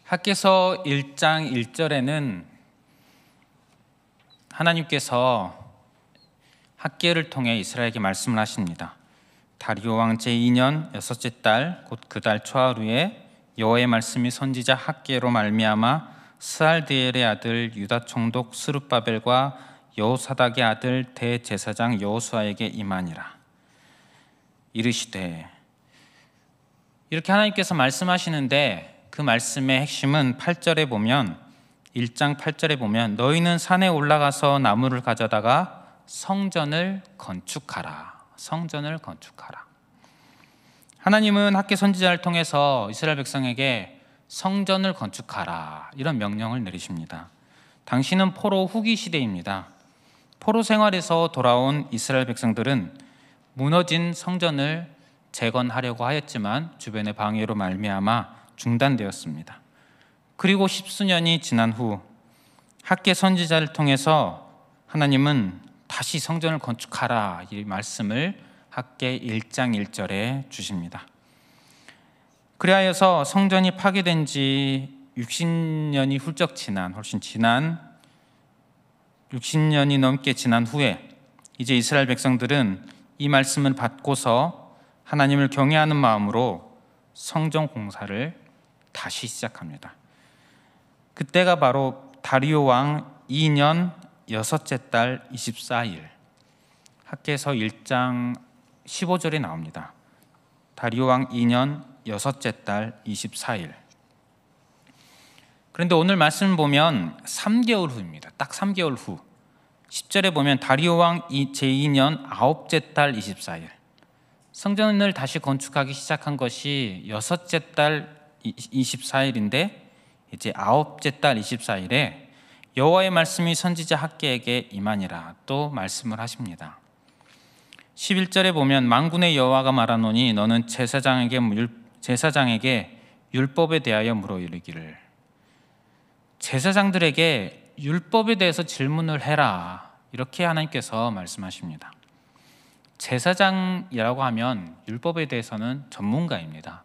학개서 1장 1절에는 하나님께서 학개를 통해 이스라엘에게 말씀을 하십니다. 다리오 왕 제2년 여섯째 달 곧 그 달 초하루에 여호와의 말씀이 선지자 학개로 말미암아 스알디엘의 아들 유다 총독 스룹바벨과 여호사닥의 아들 대제사장 여호수아에게 임하니라. 이르시되, 이렇게 하나님께서 말씀하시는데 그 말씀의 핵심은 8절에 보면 1장 8절에 보면 너희는 산에 올라가서 나무를 가져다가 성전을 건축하라. 성전을 건축하라. 하나님은 학개 선지자를 통해서 이스라엘 백성에게 성전을 건축하라 이런 명령을 내리십니다. 당시는 포로 후기 시대입니다. 포로 생활에서 돌아온 이스라엘 백성들은 무너진 성전을 재건하려고 하였지만 주변의 방해로 말미암아 중단되었습니다. 그리고 십수년이 지난 후 학개 선지자를 통해서 하나님은 다시 성전을 건축하라 이 말씀을 학개 1장 1절에 주십니다. 그리하여서 성전이 파괴된 지 60년이 훌쩍 지난 60년이 넘게 지난 후에 이제 이스라엘 백성들은 이 말씀을 받고서 하나님을 경외하는 마음으로 성전 공사를 다시 시작합니다. 그때가 바로 다리오 왕 2년 여섯째 달 24일 학개서 1장 15절에 나옵니다. 다리오 왕 2년 여섯째 달 24일. 그런데 오늘 말씀을 보면 3개월 후입니다. 딱 3개월 후 10절에 보면 다리오 왕 제2년 아홉째 달 24일. 성전을 다시 건축하기 시작한 것이 여섯째 달 24일인데 이제 아홉째 달 24일에 여호와의 말씀이 선지자 학개에게 임하니라 또 말씀을 하십니다. 11절에 보면 만군의 여호와가 말하노니 너는 제사장에게 율법에 대하여 물어 이르기를. 제사장들에게 율법에 대해서 질문을 해라 이렇게 하나님께서 말씀하십니다. 제사장이라고 하면 율법에 대해서는 전문가입니다.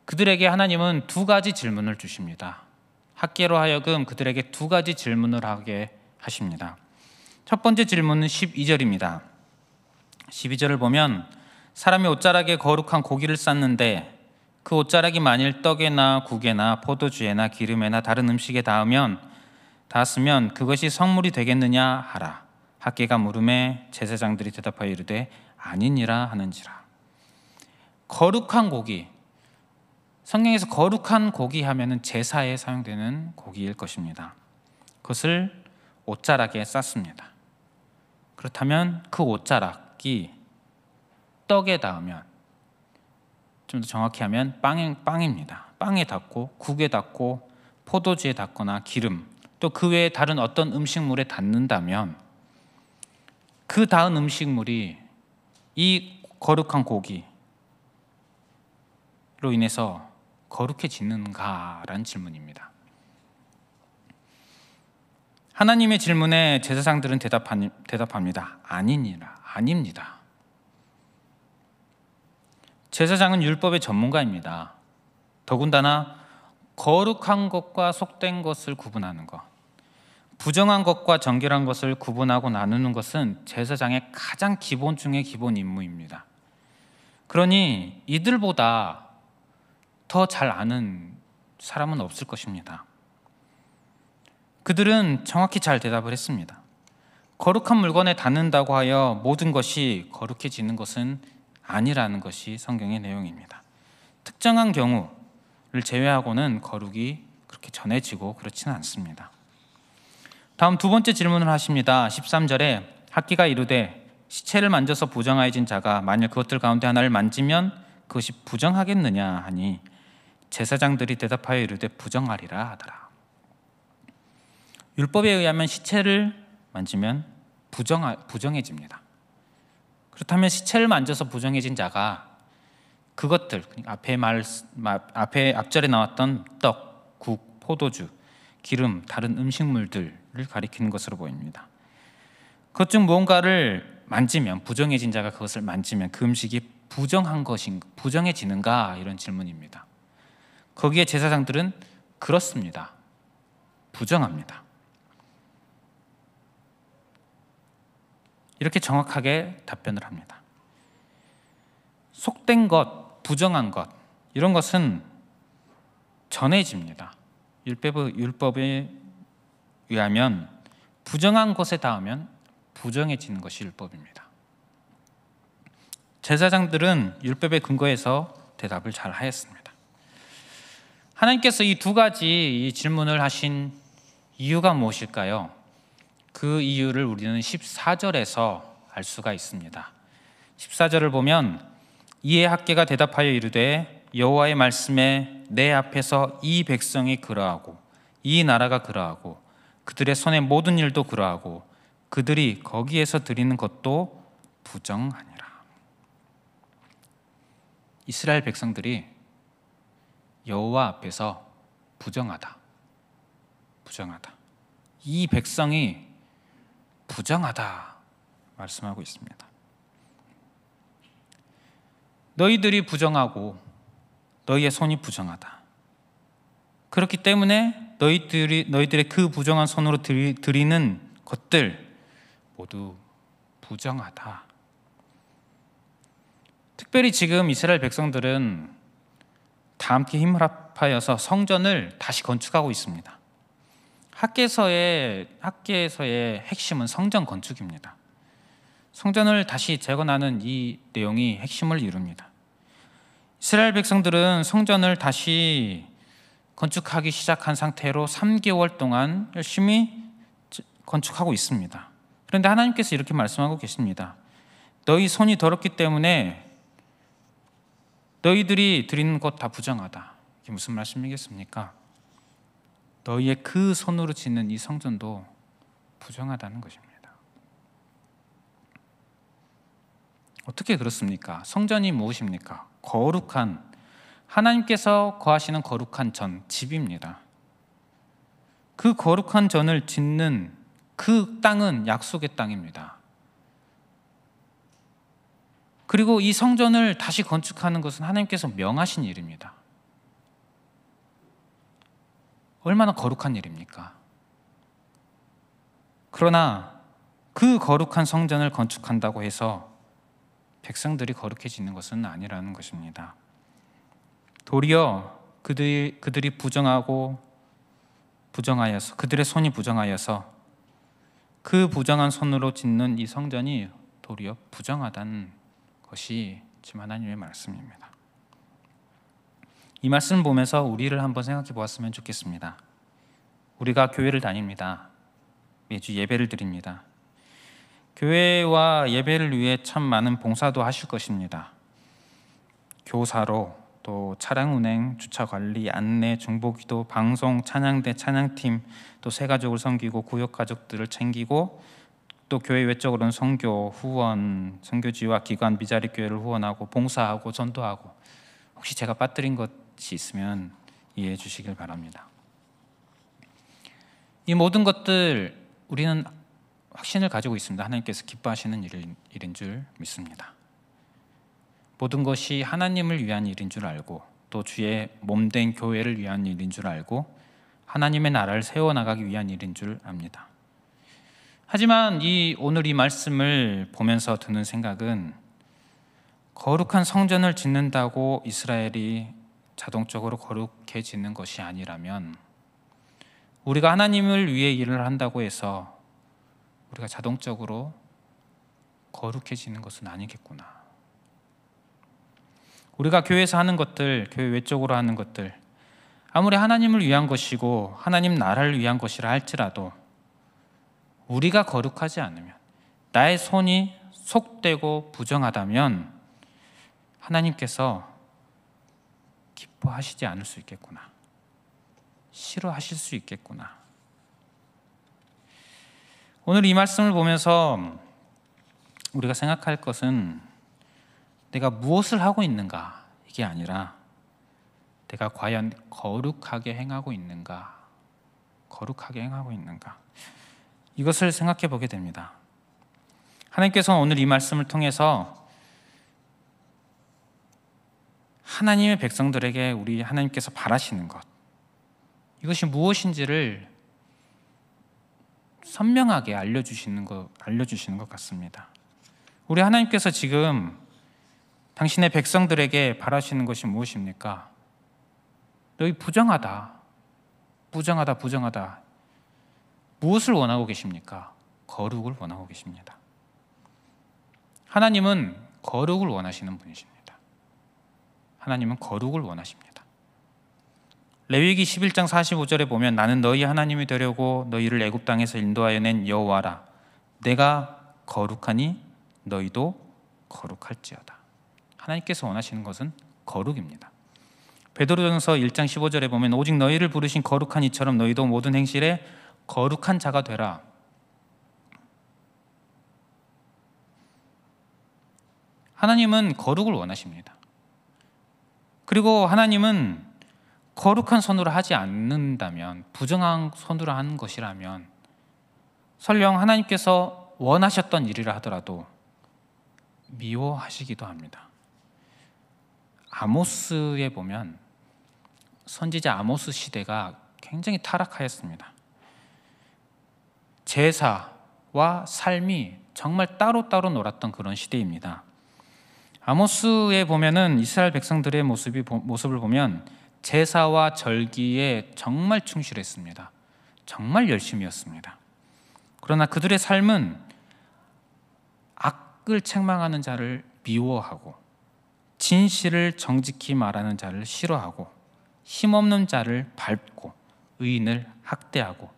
그들에게 하나님은 두 가지 질문을 주십니다. 학개로 하여금 그들에게 두 가지 질문을 하게 하십니다. 첫 번째 질문은 12절입니다. 12절을 보면 사람이 옷자락에 거룩한 고기를 쌓는데 그 옷자락이 만일 떡에나 국에나 포도주에나 기름에나 다른 음식에 닿았으면 그것이 성물이 되겠느냐 하라. 학개가 물음에 제사장들이 대답하여 이르되 아니니라 하는지라. 거룩한 고기, 성경에서 거룩한 고기 하면은 제사에 사용되는 고기일 것입니다. 그것을 옷자락에 쌌습니다. 그렇다면 그 옷자락이 떡에 닿으면, 좀 더 정확히 하면 빵입니다. 빵에 닿고 국에 닿고 포도주에 닿거나 기름, 또 그 외에 다른 어떤 음식물에 닿는다면 그 닿은 음식물이 이 거룩한 고기로 인해서 거룩해지는가라는 질문입니다. 하나님의 질문에 제사장들은 대답합니다. 아니니라, 아닙니다. 제사장은 율법의 전문가입니다. 더군다나 거룩한 것과 속된 것을 구분하는 것, 부정한 것과 정결한 것을 구분하고 나누는 것은 제사장의 가장 기본 중의 기본 임무입니다. 그러니 이들보다 더 잘 아는 사람은 없을 것입니다. 그들은 정확히 잘 대답을 했습니다. 거룩한 물건에 닿는다고 하여 모든 것이 거룩해지는 것은 아니라는 것이 성경의 내용입니다. 특정한 경우를 제외하고는 거룩이 그렇게 전해지고 그렇지는 않습니다. 다음 두 번째 질문을 하십니다. 13절에 학개가 이르되 시체를 만져서 부정하여진 자가 만일 그것들 가운데 하나를 만지면 그것이 부정하겠느냐 하니 제사장들이 대답하여 이르되 부정하리라 하더라. 율법에 의하면 시체를 만지면 부정해집니다. 그렇다면 시체를 만져서 부정해진 자가 그것들, 앞절에 나왔던 떡, 국, 포도주, 기름, 다른 음식물들을 가리키는 것으로 보입니다. 그것 중 무언가를 만지면, 부정해진 자가 그것을 만지면 그 음식이 부정해지는가? 이런 질문입니다. 거기에 제사장들은 그렇습니다. 부정합니다. 이렇게 정확하게 답변을 합니다. 속된 것, 부정한 것, 이런 것은 전해집니다. 율법에 의하면 부정한 것에 닿으면 부정해지는 것이 율법입니다. 제사장들은 율법의 근거에서 대답을 잘 하였습니다. 하나님께서 이 두 가지 질문을 하신 이유가 무엇일까요? 그 이유를 우리는 14절에서 알 수가 있습니다. 14절을 보면 이에 학개가 대답하여 이르되 여호와의 말씀에 내 앞에서 이 백성이 그러하고 이 나라가 그러하고 그들의 손의 모든 일도 그러하고 그들이 거기에서 드리는 것도 부정하니라. 이스라엘 백성들이 여호와 앞에서 부정하다. 이 백성이 부정하다 말씀하고 있습니다. 너희들이 부정하고 너희의 손이 부정하다. 그렇기 때문에 너희들의 그 부정한 손으로 드리는 것들 모두 부정하다. 특별히 지금 이스라엘 백성들은 다 함께 힘을 합하여서 성전을 다시 건축하고 있습니다. 학개서의 핵심은 성전 건축입니다. 성전을 다시 재건하는 이 내용이 핵심을 이룹니다. 이스라엘 백성들은 성전을 다시 건축하기 시작한 상태로 3개월 동안 열심히 건축하고 있습니다. 그런데 하나님께서 이렇게 말씀하고 계십니다. 너희 손이 더럽기 때문에 너희들이 드리는 것 다 부정하다. 이게 무슨 말씀이겠습니까? 너희의 그 손으로 짓는 이 성전도 부정하다는 것입니다. 어떻게 그렇습니까? 성전이 무엇입니까? 거룩한, 하나님께서 거하시는 거룩한 전, 집입니다. 그 거룩한 전을 짓는 그 땅은 약속의 땅입니다. 그리고 이 성전을 다시 건축하는 것은 하나님께서 명하신 일입니다. 얼마나 거룩한 일입니까? 그러나 그 거룩한 성전을 건축한다고 해서 백성들이 거룩해지는 것은 아니라는 것입니다. 도리어 그들이 부정하여서 그들의 손이 부정하여서 그 부정한 손으로 짓는 이 성전이 도리어 부정하다는 것이 지금 하나님의 말씀입니다. 이 말씀을 보면서 우리를 한번 생각해 보았으면 좋겠습니다. 우리가 교회를 다닙니다. 매주 예배를 드립니다. 교회와 예배를 위해 참 많은 봉사도 하실 것입니다. 교사로, 또 차량 운행, 주차 관리, 안내, 중보기도, 방송, 찬양대, 찬양팀, 또 새가족을 섬기고 구역 가족들을 챙기고, 또 교회 외적으로는 선교, 후원, 선교지와 기관, 미자리 교회를 후원하고 봉사하고 전도하고, 혹시 제가 빠뜨린 것이 있으면 이해해 주시길 바랍니다. 이 모든 것들 우리는 확신을 가지고 있습니다. 하나님께서 기뻐하시는 일인 줄 믿습니다. 모든 것이 하나님을 위한 일인 줄 알고, 또 주의 몸된 교회를 위한 일인 줄 알고, 하나님의 나라를 세워나가기 위한 일인 줄 압니다. 하지만 오늘 이 말씀을 보면서 드는 생각은, 거룩한 성전을 짓는다고 이스라엘이 자동적으로 거룩해지는 것이 아니라면, 우리가 하나님을 위해 일을 한다고 해서 우리가 자동적으로 거룩해지는 것은 아니겠구나. 우리가 교회에서 하는 것들, 교회 외적으로 하는 것들, 아무리 하나님을 위한 것이고 하나님 나라를 위한 것이라 할지라도 우리가 거룩하지 않으면, 나의 손이 속되고 부정하다면 하나님께서 기뻐하시지 않을 수 있겠구나. 싫어하실 수 있겠구나. 오늘 이 말씀을 보면서 우리가 생각할 것은 내가 무엇을 하고 있는가, 이게 아니라 내가 과연 거룩하게 행하고 있는가, 이것을 생각해 보게 됩니다. 하나님께서는 오늘 이 말씀을 통해서 하나님의 백성들에게 우리 하나님께서 바라시는 것, 이것이 무엇인지를 선명하게 알려주시는 것 같습니다. 우리 하나님께서 지금 당신의 백성들에게 바라시는 것이 무엇입니까? 너희 부정하다. 무엇을 원하고 계십니까? 거룩을 원하고 계십니다. 하나님은 거룩을 원하시는 분이십니다. 하나님은 거룩을 원하십니다. 레위기 11장 45절에 보면 나는 너희 하나님이 되려고 너희를 애굽 땅에서 인도하여 낸 여호와라. 내가 거룩하니 너희도 거룩할지어다. 하나님께서 원하시는 것은 거룩입니다. 베드로전서 1장 15절에 보면 오직 너희를 부르신 거룩한 이처럼 너희도 모든 행실에 거룩한 자가 되라. 하나님은 거룩을 원하십니다. 그리고 하나님은 거룩한 손으로 하지 않는다면, 부정한 손으로 하는 것이라면 설령 하나님께서 원하셨던 일이라 하더라도 미워하시기도 합니다. 아모스에 보면 선지자 아모스 시대가 굉장히 타락하였습니다. 제사와 삶이 정말 따로따로 놀았던 그런 시대입니다. 아모스에 보면은 이스라엘 백성들의 모습을 보면 제사와 절기에 정말 충실했습니다. 정말 열심이었습니다. 그러나 그들의 삶은 악을 책망하는 자를 미워하고 진실을 정직히 말하는 자를 싫어하고 힘없는 자를 밟고 의인을 학대하고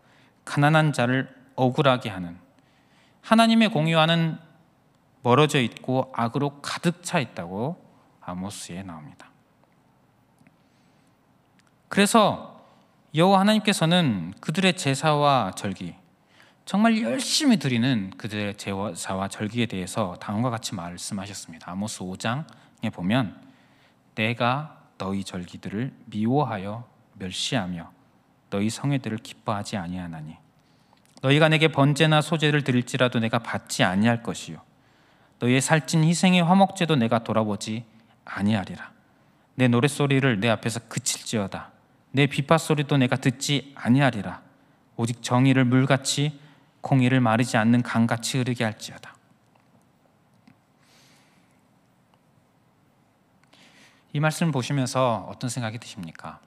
가난한 자를 억울하게 하는, 하나님의 공의와는 멀어져 있고 악으로 가득 차 있다고 아모스에 나옵니다. 그래서 여호와 하나님께서는 그들의 제사와 절기, 정말 열심히 드리는 그들의 제사와 절기에 대해서 다음과 같이 말씀하셨습니다. 아모스 5장에 보면 내가 너희 절기들을 미워하여 멸시하며 너희 성회들을 기뻐하지 아니하나니 너희가 내게 번제나 소제를 드릴지라도 내가 받지 아니할 것이요 너희의 살찐 희생의 화목제도 내가 돌아보지 아니하리라. 내 노랫소리를 내 앞에서 그칠지어다. 내 비파소리도 내가 듣지 아니하리라. 오직 정의를 물같이 공의를 마르지 않는 강같이 흐르게 할지어다. 이 말씀을 보시면서 어떤 생각이 드십니까?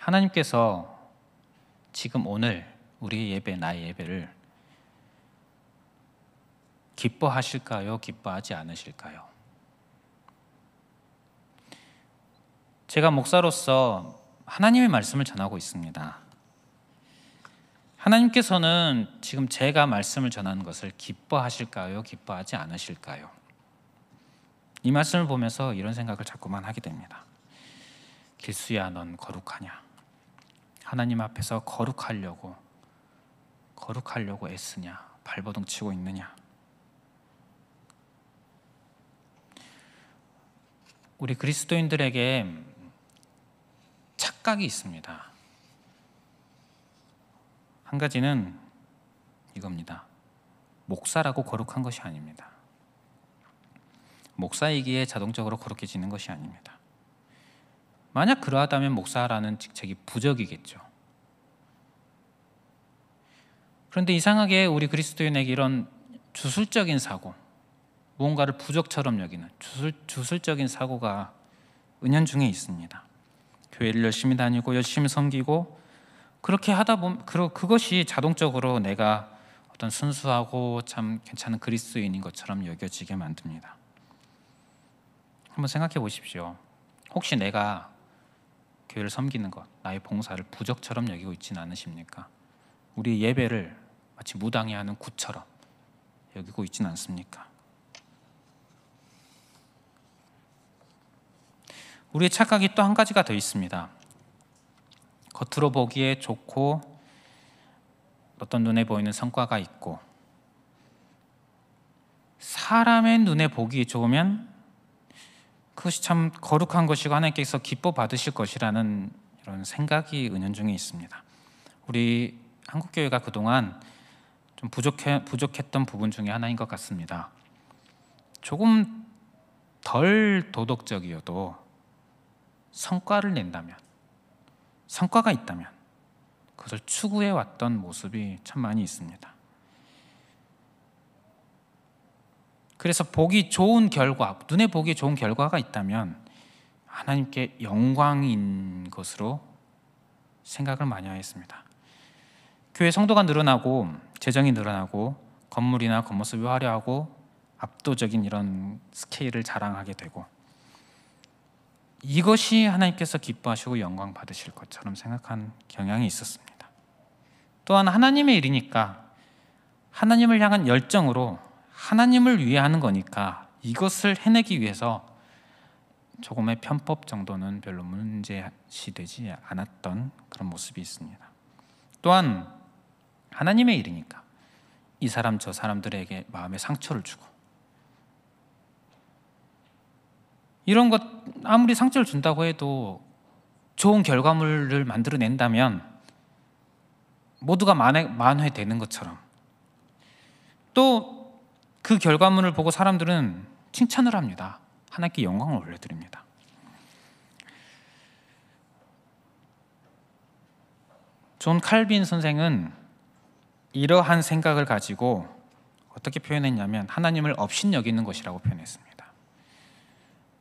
하나님께서 지금 오늘 우리의 예배, 나의 예배를 기뻐하실까요? 기뻐하지 않으실까요? 제가 목사로서 하나님의 말씀을 전하고 있습니다. 하나님께서는 지금 제가 말씀을 전하는 것을 기뻐하실까요? 기뻐하지 않으실까요? 이 말씀을 보면서 이런 생각을 자꾸만 하게 됩니다. 길수야, 넌 거룩하냐? 하나님 앞에서 거룩하려고 애쓰냐? 발버둥 치고 있느냐? 우리 그리스도인들에게 착각이 있습니다. 한 가지는 이겁니다. 목사라고 거룩한 것이 아닙니다. 목사이기에 자동적으로 거룩해지는 것이 아닙니다. 만약 그러하다면 목사라는 직책이 부적이겠죠. 그런데 이상하게 우리 그리스도인에게 이런 주술적인 사고, 무언가를 부적처럼 여기는 주술적인 사고가 은연중에 있습니다. 교회를 열심히 다니고 열심히 섬기고 그렇게 하다 보면 그것이 자동적으로 내가 어떤 순수하고 참 괜찮은 그리스도인인 것처럼 여겨지게 만듭니다. 한번 생각해 보십시오. 혹시 내가 교회를 섬기는 것, 나의 봉사를 부적처럼 여기고 있지는 않으십니까? 우리 예배를 마치 무당이 하는 굿처럼 여기고 있지는 않습니까? 우리의 착각이 또 한 가지가 더 있습니다. 겉으로 보기에 좋고 어떤 눈에 보이는 성과가 있고 사람의 눈에 보기 좋으면 그것이 참 거룩한 것이고 하나님께서 기뻐 받으실 것이라는 이런 생각이 은연중에 있습니다. 우리 한국교회가 그동안 좀 부족했던 부분 중에 하나인 것 같습니다. 조금 덜 도덕적이어도 성과를 낸다면, 성과가 있다면 그것을 추구해 왔던 모습이 참 많이 있습니다. 그래서 보기 좋은 결과, 눈에 보기 좋은 결과가 있다면 하나님께 영광인 것으로 생각을 많이 하였습니다. 교회 성도가 늘어나고 재정이 늘어나고 건물이나 겉모습이 화려하고 압도적인 이런 스케일을 자랑하게 되고, 이것이 하나님께서 기뻐하시고 영광 받으실 것처럼 생각한 경향이 있었습니다. 또한 하나님의 일이니까, 하나님을 향한 열정으로 하나님을 위해 하는 거니까 이것을 해내기 위해서 조금의 편법 정도는 별로 문제시되지 않았던 그런 모습이 있습니다. 또한 하나님의 일이니까 이 사람 저 사람들에게 마음의 상처를 주고, 이런 것 아무리 상처를 준다고 해도 좋은 결과물을 만들어낸다면 모두가 만회되는 것처럼, 또 그 결과물을 보고 사람들은 칭찬을 합니다. 하나님께 영광을 올려드립니다. 존 칼빈 선생은 이러한 생각을 가지고 어떻게 표현했냐면 하나님을 업신여기는 것이라고 표현했습니다.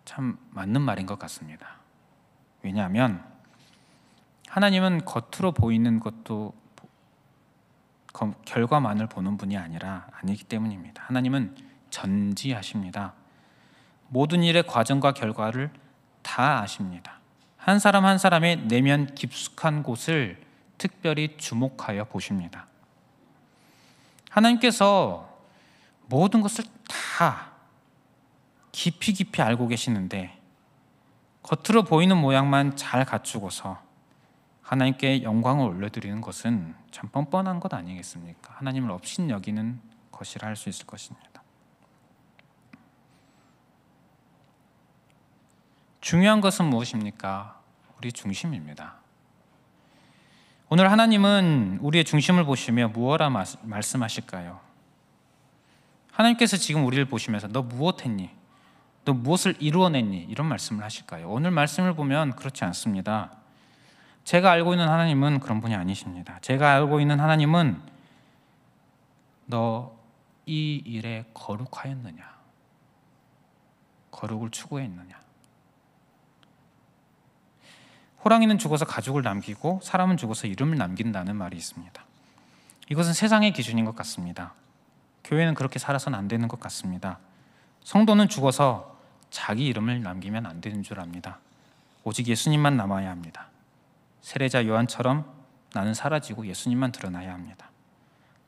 참 맞는 말인 것 같습니다. 왜냐하면 하나님은 겉으로 보이는 것도 결과만을 보는 분이 아니기 때문입니다. 하나님은 전지하십니다. 모든 일의 과정과 결과를 다 아십니다. 한 사람 한 사람의 내면 깊숙한 곳을 특별히 주목하여 보십니다. 하나님께서 모든 것을 다 깊이 알고 계시는데 겉으로 보이는 모양만 잘 갖추고서 하나님께 영광을 올려드리는 것은 참 뻔뻔한 것 아니겠습니까? 하나님을 업신여기는 것이라 할 수 있을 것입니다. 중요한 것은 무엇입니까? 우리 중심입니다. 오늘 하나님은 우리의 중심을 보시며 무엇라 말씀하실까요? 하나님께서 지금 우리를 보시면서 너 무엇했니? 너 무엇을 이루어냈니? 이런 말씀을 하실까요? 오늘 말씀을 보면 그렇지 않습니다. 제가 알고 있는 하나님은 그런 분이 아니십니다. 제가 알고 있는 하나님은 너 이 일에 거룩하였느냐? 거룩을 추구했느냐? 호랑이는 죽어서 가죽을 남기고 사람은 죽어서 이름을 남긴다는 말이 있습니다. 이것은 세상의 기준인 것 같습니다. 교회는 그렇게 살아서는 안 되는 것 같습니다. 성도는 죽어서 자기 이름을 남기면 안 되는 줄 압니다. 오직 예수님만 남아야 합니다. 세례자 요한처럼 나는 사라지고 예수님만 드러나야 합니다.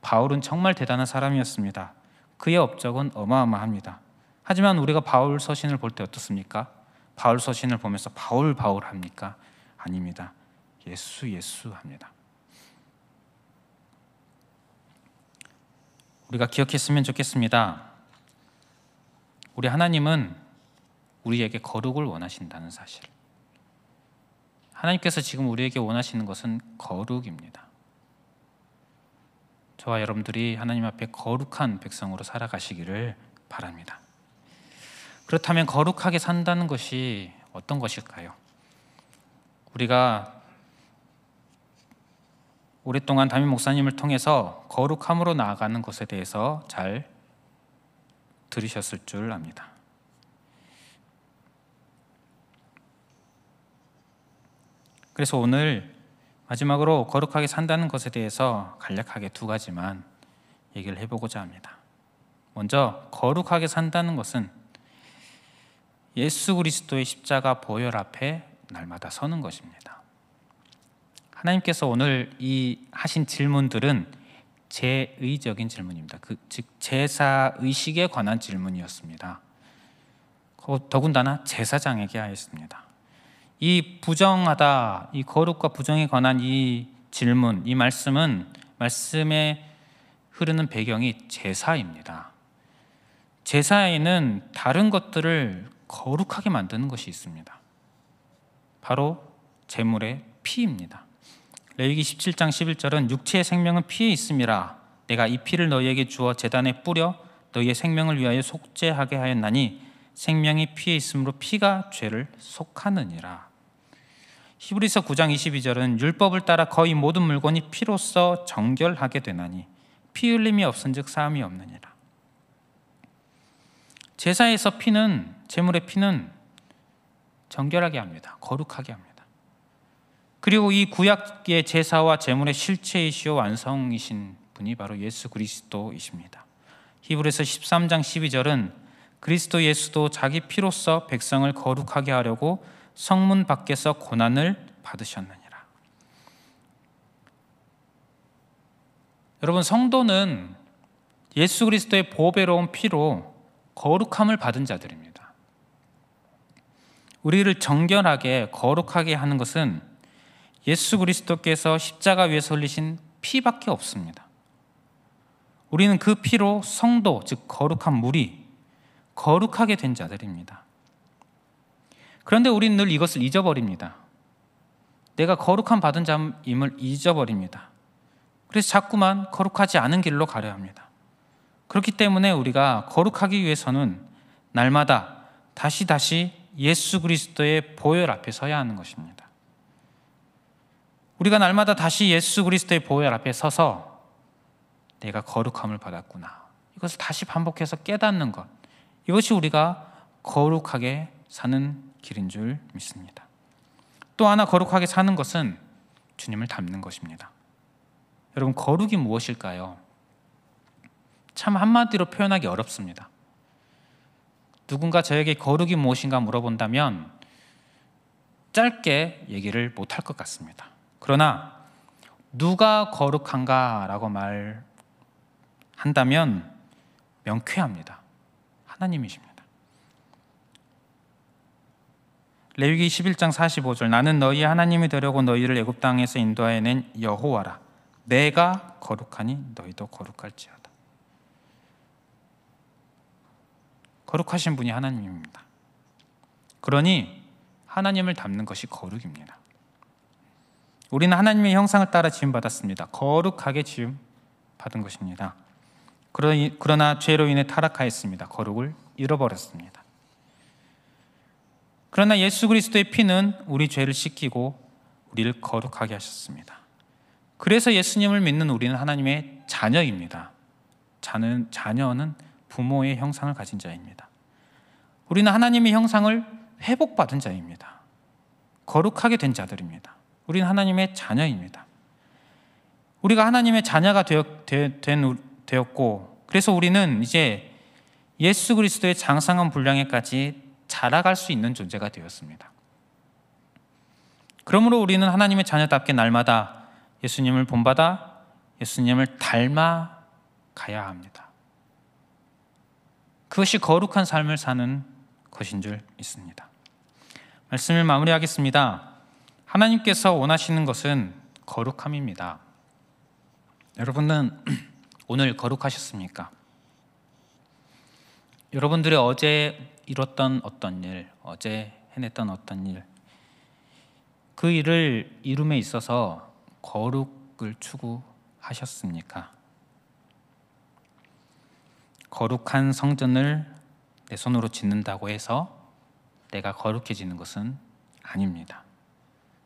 바울은 정말 대단한 사람이었습니다. 그의 업적은 어마어마합니다. 하지만 우리가 바울 서신을 볼 때 어떻습니까? 바울 서신을 보면서 바울 합니까? 아닙니다. 예수 합니다. 우리가 기억했으면 좋겠습니다. 우리 하나님은 우리에게 거룩을 원하신다는 사실. 하나님께서 지금 우리에게 원하시는 것은 거룩입니다. 저와 여러분들이 하나님 앞에 거룩한 백성으로 살아가시기를 바랍니다. 그렇다면 거룩하게 산다는 것이 어떤 것일까요? 우리가 오랫동안 담임 목사님을 통해서 거룩함으로 나아가는 것에 대해서 잘 들으셨을 줄 압니다. 그래서 오늘 마지막으로 거룩하게 산다는 것에 대해서 간략하게 두 가지만 얘기를 해보고자 합니다. 먼저 거룩하게 산다는 것은 예수 그리스도의 십자가 보혈 앞에 날마다 서는 것입니다. 하나님께서 오늘 이 하신 질문들은 제의적인 질문입니다. 즉 제사 의식에 관한 질문이었습니다. 더군다나 제사장에게 하였습니다. 이 부정하다, 이 거룩과 부정에 관한 이 질문, 이 말씀에 흐르는 배경이 제사입니다. 제사에는 다른 것들을 거룩하게 만드는 것이 있습니다. 바로 제물의 피입니다. 레위기 17장 11절은 육체의 생명은 피에 있음이라 내가 이 피를 너희에게 주어 제단에 뿌려 너희의 생명을 위하여 속죄하게 하였나니 생명이 피에 있으므로 피가 죄를 속하느니라. 히브리서 9장 22절은 율법을 따라 거의 모든 물건이 피로써 정결하게 되나니 피 흘림이 없은즉 사함이 없느니라. 제사에서 피는, 제물의 피는 정결하게 합니다. 거룩하게 합니다. 그리고 이 구약의 제사와 제물의 실체이시오 완성이신 분이 바로 예수 그리스도이십니다. 히브리서 13장 12절은 그리스도 예수도 자기 피로써 백성을 거룩하게 하려고 성문 밖에서 고난을 받으셨느니라. 여러분, 성도는 예수 그리스도의 보배로운 피로 거룩함을 받은 자들입니다. 우리를 정결하게 거룩하게 하는 것은 예수 그리스도께서 십자가 위에서 흘리신 피밖에 없습니다. 우리는 그 피로 성도, 즉 거룩한 무리, 거룩하게 된 자들입니다. 그런데 우리는 늘 이것을 잊어버립니다. 내가 거룩함 받은 자임을 잊어버립니다. 그래서 자꾸만 거룩하지 않은 길로 가려 합니다. 그렇기 때문에 우리가 거룩하기 위해서는 날마다 다시 예수 그리스도의 보혈 앞에 서야 하는 것입니다. 우리가 날마다 다시 예수 그리스도의 보혈 앞에 서서 내가 거룩함을 받았구나, 이것을 다시 반복해서 깨닫는 것, 이것이 우리가 거룩하게 사는 길인 줄 믿습니다. 또 하나 거룩하게 사는 것은 주님을 닮는 것입니다. 여러분, 거룩이 무엇일까요? 참 한마디로 표현하기 어렵습니다. 누군가 저에게 거룩이 무엇인가 물어본다면 짧게 얘기를 못할 것 같습니다. 그러나 누가 거룩한가 라고 말한다면 명쾌합니다. 하나님이십니다. 레위기 11장 45절, 나는 너희의 하나님이 되려고 너희를 애굽 땅에서 인도하여 낸 여호와라. 내가 거룩하니 너희도 거룩할지어다. 거룩하신 분이 하나님입니다. 그러니 하나님을 닮는 것이 거룩입니다. 우리는 하나님의 형상을 따라 지음받았습니다. 거룩하게 지음받은 것입니다. 그러나 죄로 인해 타락하였습니다. 거룩을 잃어버렸습니다. 그러나 예수 그리스도의 피는 우리 죄를 씻기고 우리를 거룩하게 하셨습니다. 그래서 예수님을 믿는 우리는 하나님의 자녀입니다. 자녀는 부모의 형상을 가진 자입니다. 우리는 하나님의 형상을 회복받은 자입니다. 거룩하게 된 자들입니다. 우리는 하나님의 자녀입니다. 우리가 하나님의 자녀가 되었고, 그래서 우리는 이제 예수 그리스도의 장성한 분량에까지 자라갈 수 있는 존재가 되었습니다. 그러므로 우리는 하나님의 자녀답게 날마다 예수님을 본받아 예수님을 닮아 가야 합니다. 그것이 거룩한 삶을 사는 것인 줄 믿습니다. 말씀을 마무리하겠습니다. 하나님께서 원하시는 것은 거룩함입니다. 여러분은 오늘 거룩하셨습니까? 여러분들이 어제 이뤘던 어떤 일, 어제 해냈던 어떤 일, 그 일을 이룸에 있어서 거룩을 추구하셨습니까? 거룩한 성전을 내 손으로 짓는다고 해서 내가 거룩해지는 것은 아닙니다.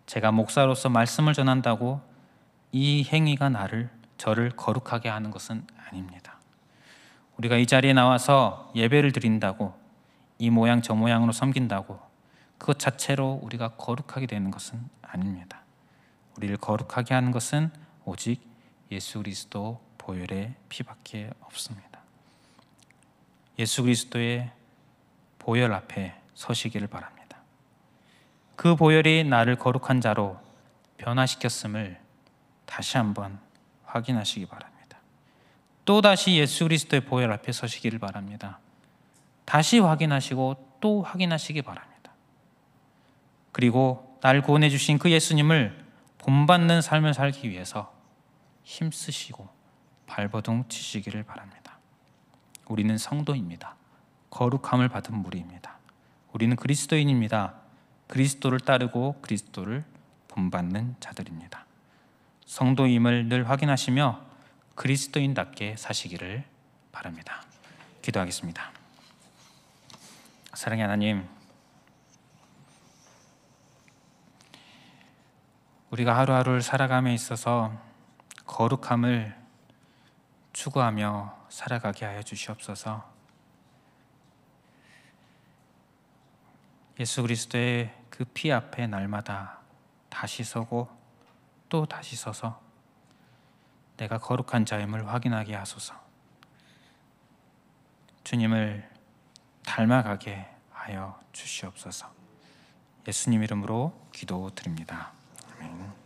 제가 목사로서 말씀을 전한다고 이 행위가 저를 거룩하게 하는 것은 아닙니다. 우리가 이 자리에 나와서 예배를 드린다고, 이 모양 저 모양으로 섬긴다고 그것 자체로 우리가 거룩하게 되는 것은 아닙니다. 우리를 거룩하게 하는 것은 오직 예수 그리스도 보혈의 피밖에 없습니다. 예수 그리스도의 보혈 앞에 서시기를 바랍니다. 그 보혈이 나를 거룩한 자로 변화시켰음을 다시 한번 확인하시기 바랍니다. 또다시 예수 그리스도의 보혈 앞에 서시기를 바랍니다. 다시 확인하시고 또 확인하시기 바랍니다. 그리고 나를 구원해 주신 그 예수님을 본받는 삶을 살기 위해서 힘쓰시고 발버둥 치시기를 바랍니다. 우리는 성도입니다. 거룩함을 받은 무리입니다. 우리는 그리스도인입니다. 그리스도를 따르고 그리스도를 본받는 자들입니다. 성도임을 늘 확인하시며 그리스도인답게 사시기를 바랍니다. 기도하겠습니다. 사랑의 하나님, 우리가 하루하루를 살아감에 있어서 거룩함을 추구하며 살아가게 하여 주시옵소서. 예수 그리스도의 그 피 앞에 날마다 다시 서고 또 다시 서서 내가 거룩한 자임을 확인하게 하소서. 주님을 닮아가게 하여 주시옵소서. 예수님 이름으로 기도드립니다. 아멘.